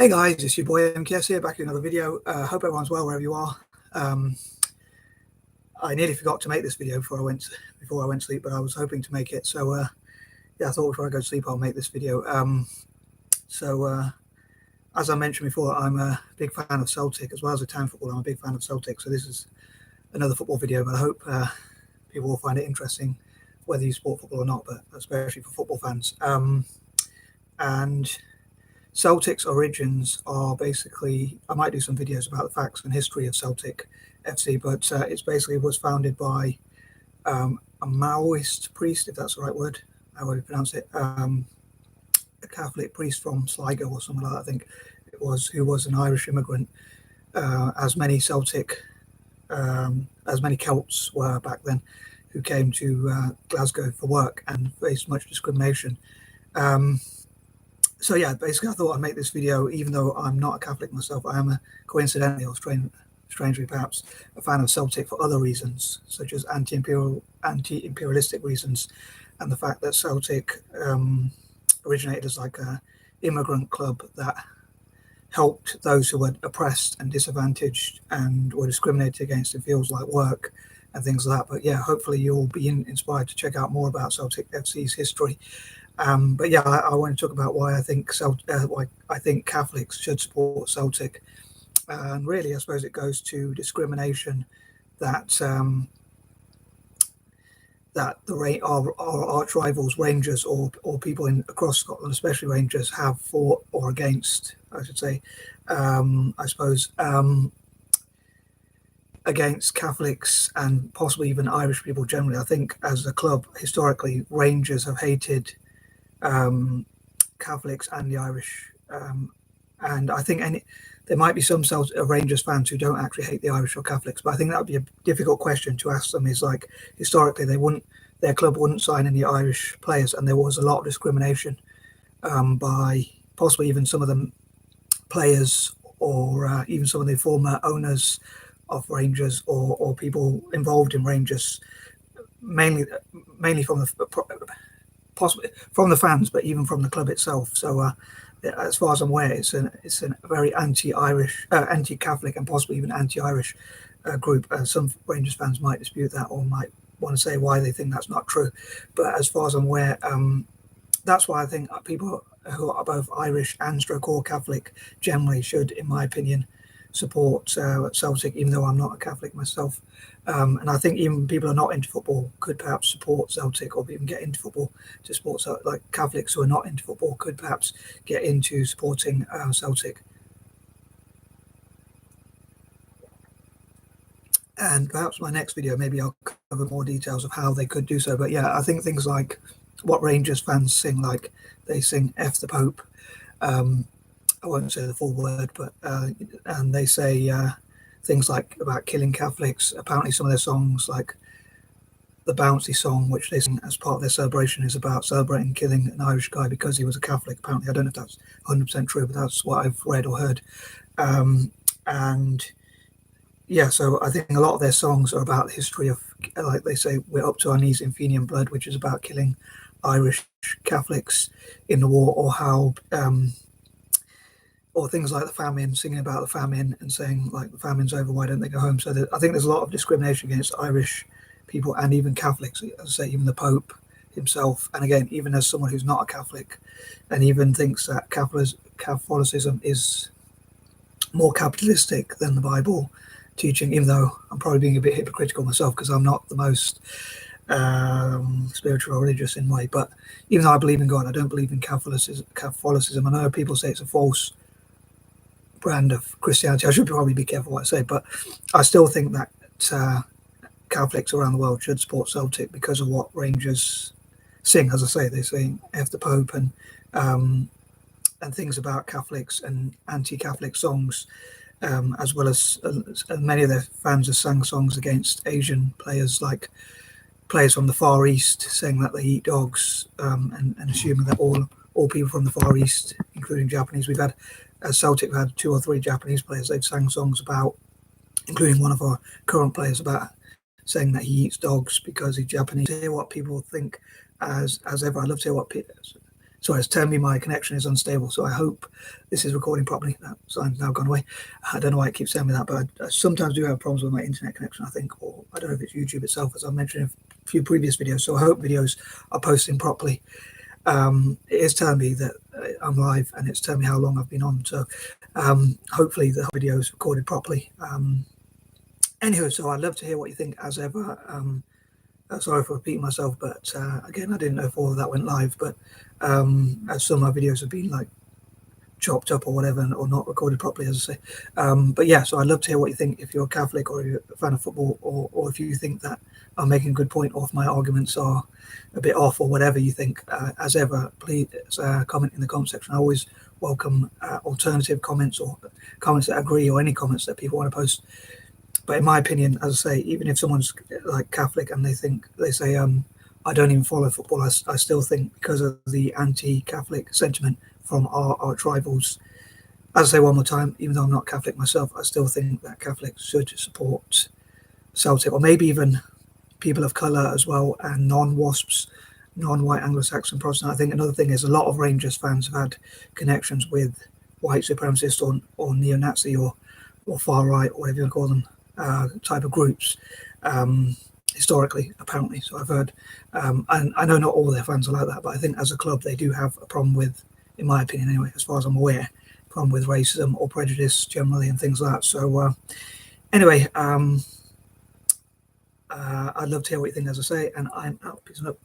Hey guys, it's your boy M.K.S here, back in another video. Hope everyone's well wherever you are. I nearly forgot to make this video before I went to sleep, but I was hoping to make it. So yeah, I thought before I go to sleep I'll make this video. As I mentioned before, I'm a big fan of Celtic as well as a town football. I'm a big fan of Celtic, so this is another football video. But I hope people will find it interesting, whether you support football or not, but especially for football fans. And Celtic's origins are basically, I might do some videos about the facts and history of Celtic FC, but it's basically was founded by a Maoist priest, if that's the right word, how would you pronounce it, a Catholic priest from Sligo or something like that, I think it was, who was an Irish immigrant, as many Celtic, as many Celts were back then, who came to Glasgow for work and faced much discrimination. So yeah, basically I thought I'd make this video, even though I'm not a Catholic myself. I am coincidentally, or strangely perhaps, a fan of Celtic for other reasons, such as anti-imperialistic reasons, and the fact that Celtic originated as like a immigrant club that helped those who were oppressed and disadvantaged and were discriminated against in fields like work and things like that. But yeah, hopefully you'll be inspired to check out more about Celtic FC's history. But yeah, I want to talk about why I think Catholics should support Celtic, and really, I suppose it goes to discrimination that our arch rivals, Rangers, or people across Scotland, especially Rangers, have fought or against, I should say, I suppose, against Catholics and possibly even Irish people generally. I think as a club, historically, Rangers have hated Catholics and the Irish, and I think there might be some Rangers fans who don't actually hate the Irish or Catholics, but I think that would be a difficult question to ask them. Is like, historically their club wouldn't sign any Irish players, and there was a lot of discrimination by possibly even some of the players, or even some of the former owners of Rangers, or people involved in Rangers, mainly from possibly from the fans, but even from the club itself. So as far as I'm aware, it's a very anti-Irish, anti-Catholic, and possibly even anti-Irish group. Some Rangers fans might dispute that, or might want to say why they think that's not true. But as far as I'm aware, that's why I think people who are both Irish and or Catholic generally should, in my opinion, support Celtic, even though I'm not a Catholic myself. And I think even people who are not into football could perhaps support Celtic, or even get into football to support Celtic. Like Catholics who are not into football could perhaps get into supporting Celtic. And perhaps my next video, maybe I'll cover more details of how they could do so. But yeah, I think things like what Rangers fans sing, like they sing F the Pope. I won't say the full word, but and they say things like about killing Catholics. Apparently some of their songs, like the Bouncy song, which they sing as part of their celebration, is about celebrating killing an Irish guy because he was a Catholic. Apparently, I don't know if that's 100% true, but that's what I've read or heard. And yeah, so I think a lot of their songs are about the history of, like they say, we're up to our knees in Fenian blood, which is about killing Irish Catholics in the war, or how or things like the famine, singing about the famine and saying like the famine's over, why don't they go home? So I think there's a lot of discrimination against Irish people and even Catholics, as I say, even the Pope himself. And again, even as someone who's not a Catholic and even thinks that Catholicism is more capitalistic than the Bible teaching, even though I'm probably being a bit hypocritical myself because I'm not the most spiritual or religious in a way. But even though I believe in God, I don't believe in Catholicism. I know people say it's a false brand of Christianity. I should probably be careful what I say, but I still think that Catholics around the world should support Celtic because of what Rangers sing. As I say, they sing F the Pope and things about Catholics and anti-Catholic songs, as well as many of their fans have sung songs against Asian players, like players from the Far East, saying that they eat dogs, and assuming that all people from the Far East, including Japanese, we've had, as Celtic, had 2 or 3 Japanese players they've sang songs about, including one of our current players, about saying that he eats dogs because he's Japanese. To hear what people think, as ever, I love to hear what Sorry, it's telling me my connection is unstable, so I hope this is recording properly. That sign's now gone away. I don't know why it keeps telling me that, but I sometimes do have problems with my internet connection, I think, or I don't know if it's YouTube itself, as I mentioned in a few previous videos. So I hope videos are posting properly. It is telling me that I'm live, and it's telling me how long I've been on. So hopefully the video is recorded properly. Anyway, so I'd love to hear what you think, as ever. Sorry for repeating myself, but again, I didn't know if all of that went live, but as some of my videos have been like chopped up or whatever, or not recorded properly, as I say. But yeah, so I'd love to hear what you think, if you're a Catholic or you're a fan of football, or if you think that I'm making a good point, or if my arguments are a bit off, or whatever you think. As ever, please comment in the comment section. I always welcome alternative comments, or comments that agree, or any comments that people want to post. But in my opinion, as I say, even if someone's like Catholic and they say, I don't even follow football, I still think, because of the anti-Catholic sentiment from our rivals, as I say one more time, even though I'm not Catholic myself, I still think that Catholics should support Celtic, or maybe even people of colour as well, and non-WASPs, non-white Anglo-Saxon Protestant. I think another thing is a lot of Rangers fans have had connections with white supremacists, or neo-Nazi, or far right, or whatever you want to call them, type of groups, historically, apparently. So I've heard, and I know not all their fans are like that, but I think as a club they do have a problem with, in my opinion anyway, as far as I'm aware, problem with racism or prejudice generally and things like that. So anyway, I'd love to hear what you think, as I say, and I'm out. Peace and love.